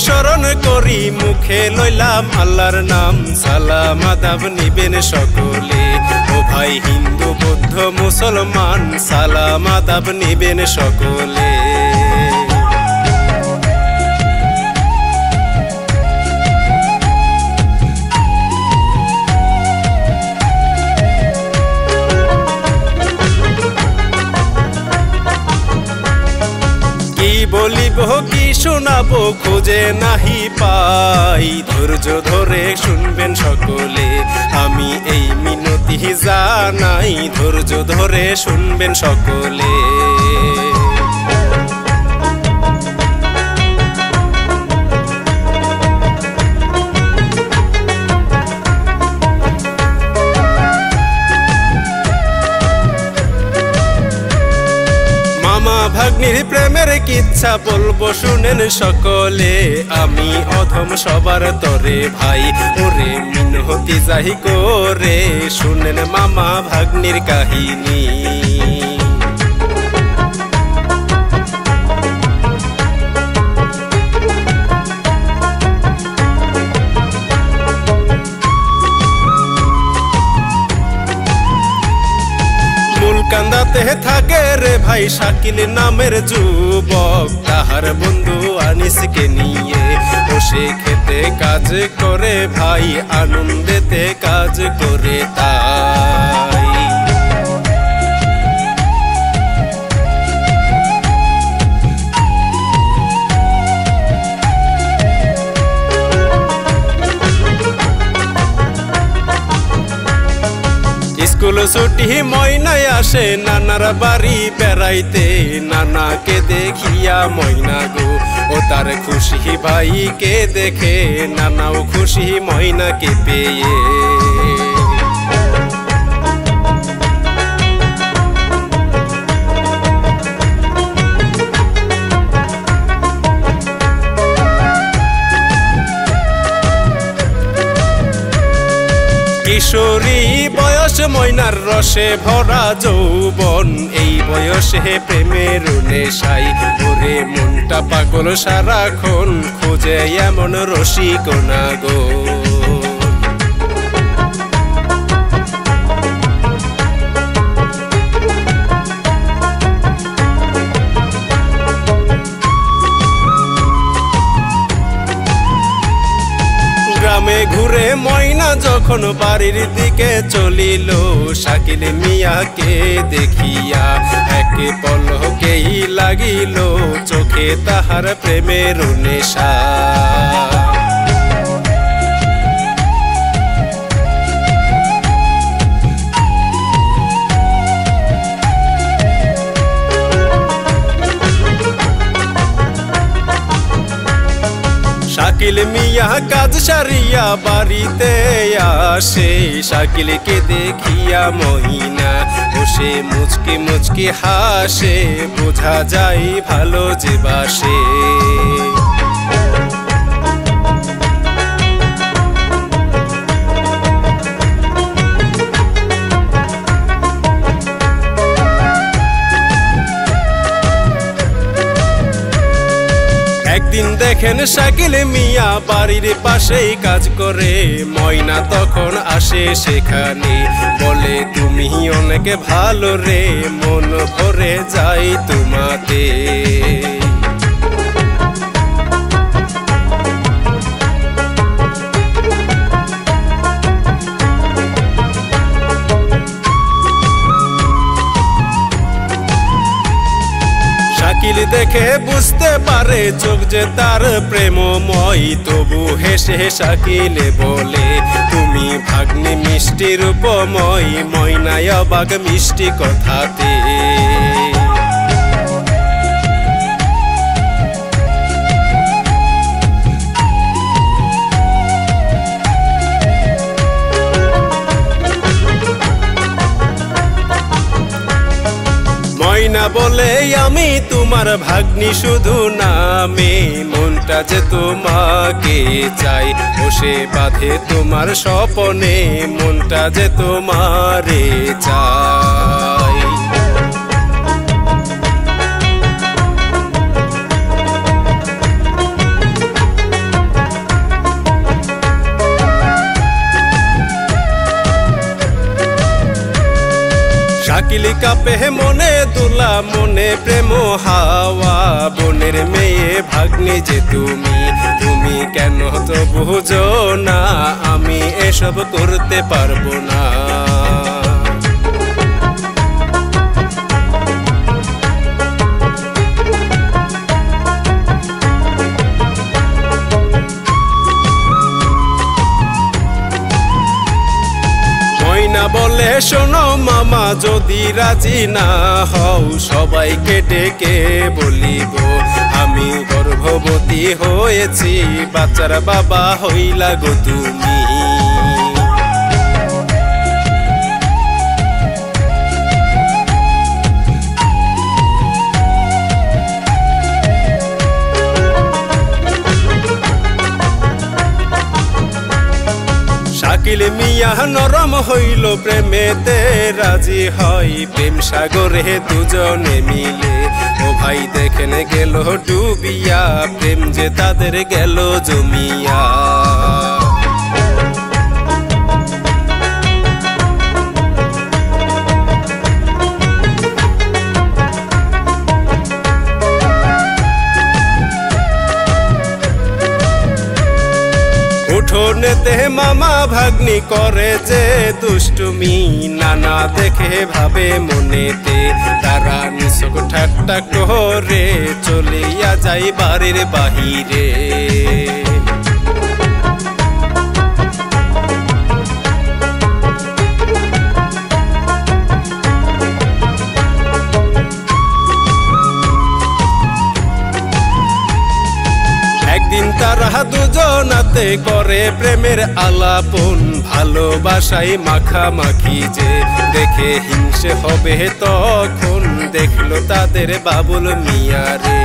অনুসরণ করি মুখে লইলাম আল্লাহর নাম সালাম আদাব নিবেন সকলে ও ভাই হিন্দু বৌদ্ধ মুসলমান সালাম আদাব নিবেন সকলে বলিব কি শোনাবো খুঁজে নাহি পাই ধৈর্য ধরে শুনবেন সকলে আমি এই মিনতি জানাই ধৈর্য ধরে শুনবেন সকলে ভাগ্নির প্রেমের কিচ্ছা বলবো শুনেন সকলে আমি অধম সবার তরে ভাই ওরে মিনতি যাই করে শুনেন মামা ভাগ্নির কাহিনী কান্দাতে থাকে রে ভাই শাকিল নামের যুবক তাহার বন্ধু আনিসকে নিয়ে বসে খেতে কাজ করে ভাই আনন্দেতে কাজ করে তাই স্কুল ছুটি ময়নায় আসে নানার বাড়ি বেড়াইতে নানাকে দেখিয়া ময়না গো ও তার খুশি ভাইকে দেখে নানাও খুশি ময়নাকে পেয়ে কিশোরী বয়স ময়নার রসে ভরা যৌবন এই বয়সে প্রেমের নেশাই ওরে মনটা পাগল সারাক্ষণ খোঁজে এমন রসিকনা গো গ্রামে ঘুরে ময়না যখন বাড়ির দিকে চলিল শাকিল মিয়াকে দেখিয়া একে পলকেই লাগিল চোখে তাহার প্রেমের নেশা শাকিল মিয়া কাজ সারিয়া বাড়িতে আসে শাকিলকে দেখিয়া মহিনা বসে মুচকি মুচকি হাসে বোঝা যায় ভালো যে বাসে একদিন দেখেন শাকিল মিয়া বাড়ির পাশেই কাজ করে ময়না তখন আসে সেখানে বলে তুমি অনেক ভালো রে মন ভরে যাই তোমাতে শাকিল দেখে বুঝতে পারে চোখ যে তার প্রেমময় তবু হেসে শাকিল বলে তুমি ভাগ্নি মিষ্টি রূপময় ময়নায় অবাক মিষ্টি কথাতে ময়না বলে আমি তোমার ভাগ্নি শুধু নামে মনটা যে তোমাকে চাই বসে বাঁধে তোমার স্বপনে মনটা যে তোমারে চাই শাকিলি কাপে মনে দুলা মনে প্রেম হাওয়া বোনের মেয়ে ভাগ্নি যে তুমি কেন তো বুঝো না আমি এসব করতে পারবো না বলে শোনো মামা যদি রাজি না হও সবাইকে ডেকে বলিব আমি গর্ভবতী হয়েছি বাচ্চার বাবা হইলা গো তুমি শাকিল মিয়া নরম হইল প্রেমেতে রাজি হয় প্রেম সাগরে দুজনে মিলে ও ভাই দেখেন গেল ডুবিয়া প্রেম যে তাদের গেল জমিয়া উঠোনেতে মামা ভাগ্নি করে যে দুষ্টুমি নানা দেখে ভাবে মনেতে তারা নিছক ঠাট্টা করে চলিয়া যায় বাড়ির বাহিরে একদিন তারা দুজনাতে করে প্রেমের আলাপন ভালোবাসায় মাখামাখি যে দেখে হিংসে হবে তখন দেখলো তাদের বাবুল মিয়া রে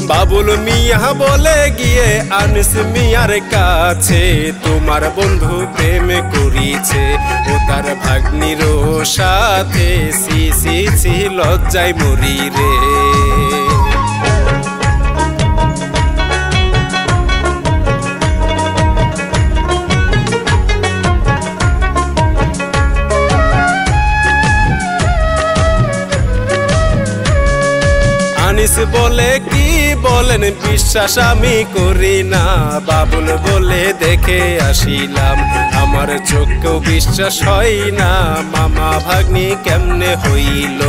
বাবুল মিয়া বলে গিয়ে আনিস মিয়ার কাছে তোমার বন্ধু প্রেম করিছে ও তার ভাগ্নির সাথে সি সি সি লজ্জায় মরি রে আনিস বলে কি বলেন বিশ্বাস আমি করি না বাবুল বলে দেখে আসিলাম আমার চোখেও বিশ্বাস হয় না মামা ভাগ্নি কেমনে হইল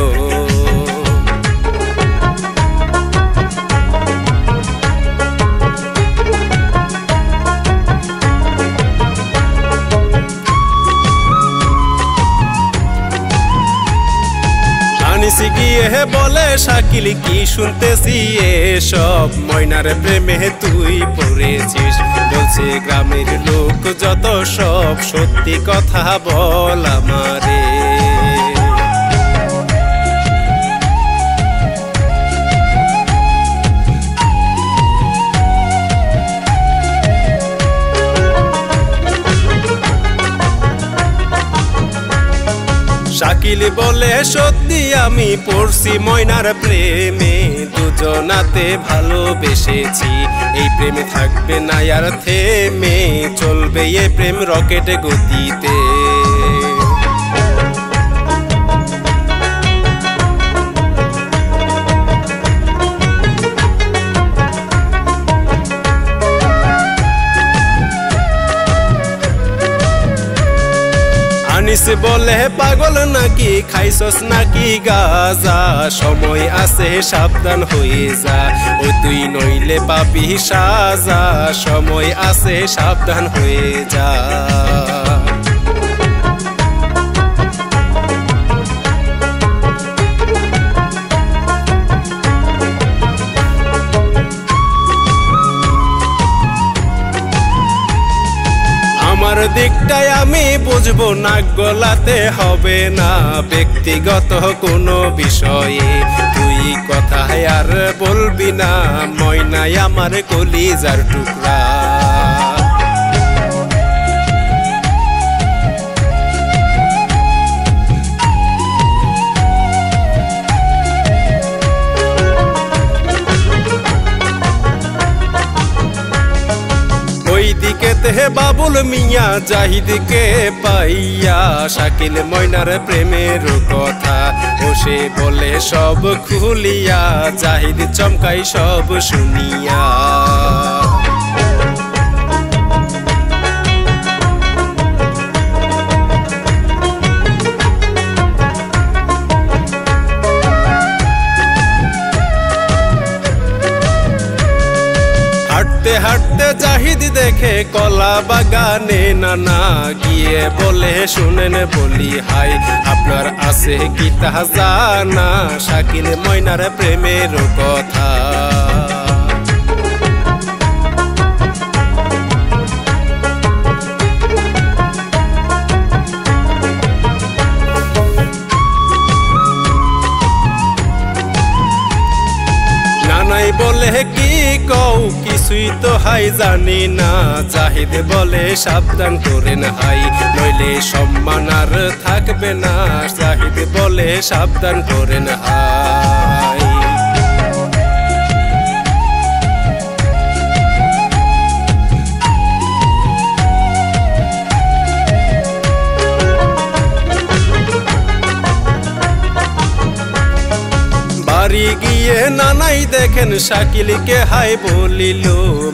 আনিস গিয়ে বলে শাকিল কি শুনতেছি এসব ময়নার প্রেমে তুই পড়েছিস বলছে গ্রামের লোক যত সব সত্যি কথা বল আমারে শাকিল বলে সত্যি আমি পড়ছি ময়নার প্রেমে দুজনাতে ভালোবেসেছি এই প্রেমে থাকবে না আর থেমে চলবে এই প্রেম রকেট গতিতে আনিস বলে পাগল নাকি খাইছস নাকি গাজা সময় আছে সাবধান হয়ে যা ও তুই নইলে পাবি সাজা সময় আছে সাবধান হয়ে যা আমার দিকটাই আমি বুঝবো নাক গলাতে হবে না ব্যক্তিগত কোনো বিষয়ে তুই কথায় আর বলবি না ময়নাই আমার কলিজার টুকরা বাবুল মিয়া জাহিদকে পাইয়া শাকিল ময়নার প্রেমের কথা ও সে বলে সব খুলিয়া জাহিদ চমকাই সব শুনিয়া হাঁটতে হাঁটতে জাহিদ দেখে কলা বাগানে নানা গিয়ে বলে শুনেন বলি হাই আপনার আছে কি তা জানা শাকিল ময়নার প্রেমের কথা নানাই বলে কি কও কিছুই তো হাই জানি না জাহিদ বলে সাবধান করেন হাই নইলে সম্মান আর থাকবে না জাহিদ বলে সাবধান করেন হাই বাড়ি গিয়ে নানাই দেখেন শাকিলকে হাই বলিল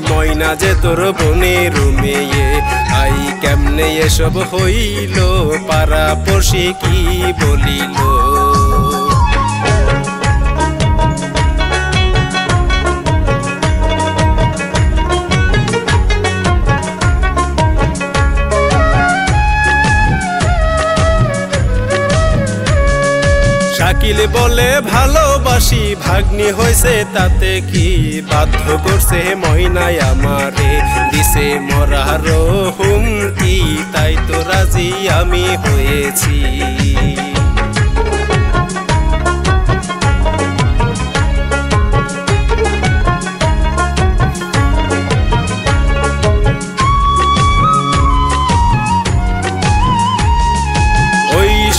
ময়না যে তোর বোনের মেয়ে হাই কেমনে এসব হইল পাড়া পড়শি কি বলিল শাকিল বলে ভালোবাসি ভাগ্নি হয়েছে তাতে কি বাধ্য করছে ময়নাই আমারে দিছে মরার হুমকি তাই তো রাজি আমি হয়েছি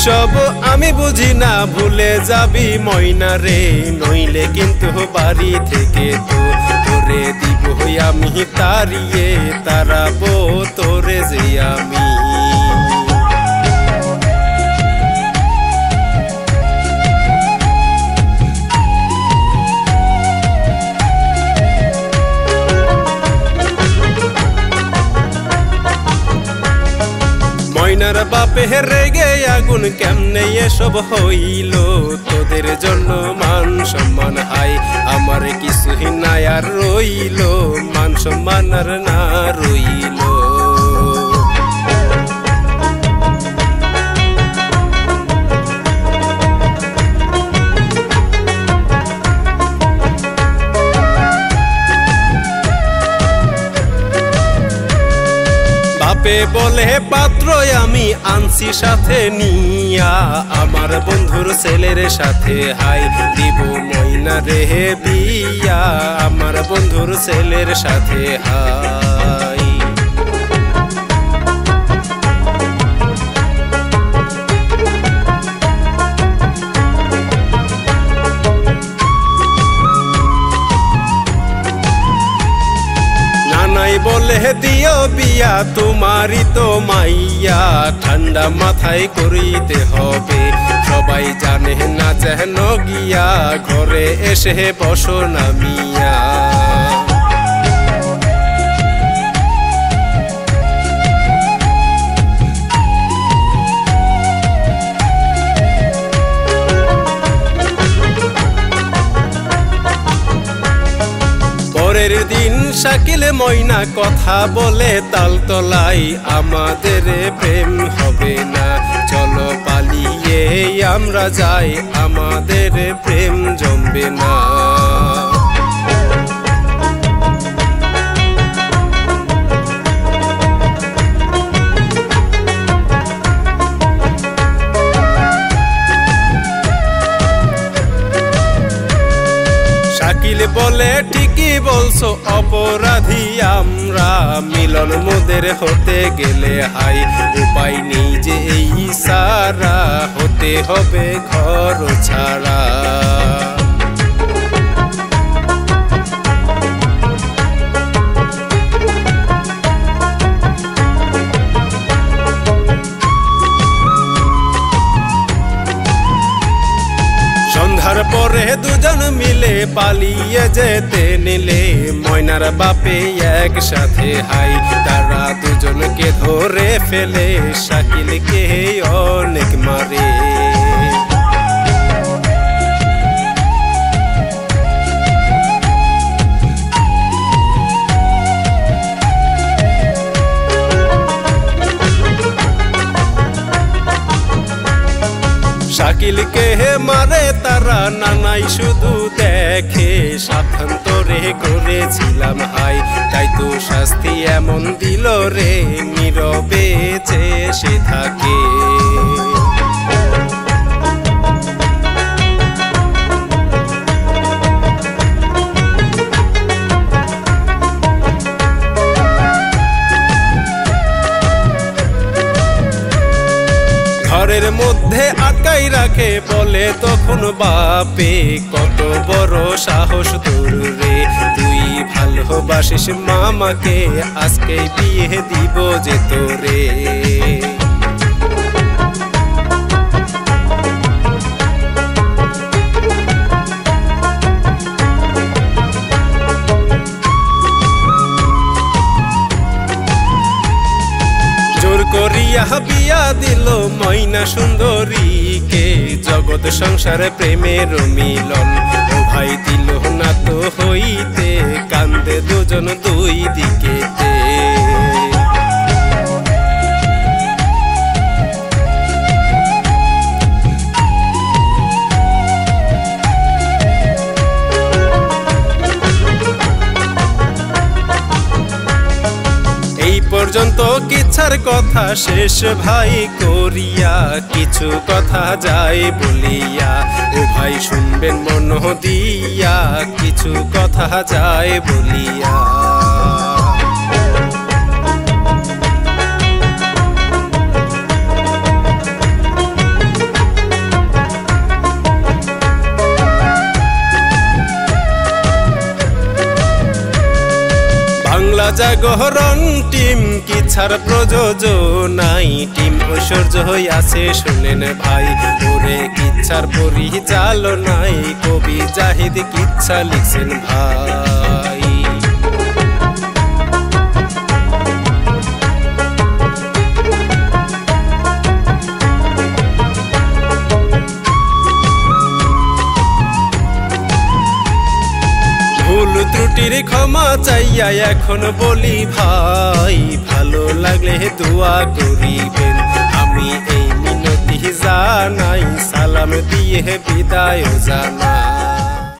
সব আমি বুঝি না ভুলে যাবি ময়না রে নইলে কিন্তু বাড়ি থেকে তো তোরে দিব আমি তাড়িয়ে তারাবো তোরে যে আমি ময়নার বাপে রেগে আগুন কেমনে এসব হইল তোদের জন্য মান সম্মান হাই আমার কিছুই নাই আর রইল মান সম্মান আর না রইল বাপে বলে পাত্র আমি আনছি সাথে নিয়া আমার বন্ধুর ছেলের সাথে হাই দিব ময়না রে বিয়া আমার বন্ধুর ছেলের সাথে হাই বলে দিও বিয়া তোমারই তো মাইয়া ঠান্ডা মাথায় করিতে হবে সবাই জানে না যেন গিয়া ঘরে এসে বসো না মিয়া পরের দিন শাকিল ময়না কথা বলে তালতলাই আমাদের প্রেম হবে না চলো পালিয়ে আমরা যাই আমাদের প্রেম জমবে না শাকিল বলে ঠিকই বলছো অপরাধী আমরা মিলন মোদের হতে গেলে হাই উপায় নেই যে এই সারা হতে হবে ঘর ছাড়া মিলে পালিয়ে যেতে নিলে ময়নার বাপে একসাথে হাই তারা দুজনকে ধরে ফেলে শাকিলকে অনেক মারে শাকিলকে মারে তারা নানাই শুধু দেখে সাবধান্তরে করেছিলাম হাই তাই তো শাস্তি এমন দিল রে নীরবে সে থাকে ঘরের মধ্যে আটকাই রাখে বলে তখন বাপে কত বড় সাহস তোর রে তুই ভালোবাসিস মামাকে আজকে বিয়ে দিব যে তোরে করিয়া বিয়া দিল ময়না সুন্দরীকে জগৎ সংসারে প্রেমের মিলন ও ভাই দিল না তো হইতে কান্দে দুজন দুই দিকেতে পর্যন্ত কিচ্ছার কথা শেষ ভাই করিয়া কিছু কথা যায় বলিয়া ও ভাই শুনবেন মন দিয়া কিছু কথা যায় বলিয়া বাংলা জাগরণ টিম কিচ্ছার প্রযোজনাই টিম ঐশ্বর্য হইয়াছে শুনেন ভাই ওরে কিচ্ছার পরিচালনাই কবি জাহিদ কিচ্ছা লিখছেন ভাই ভুল ত্রুটির ক্ষমা চাইয়া এখন বলি ভাই ভালো লাগলে দোয়া করিবেন আমি এই মিনতি জানাই সালাম দিয়ে বিদায় জানাই।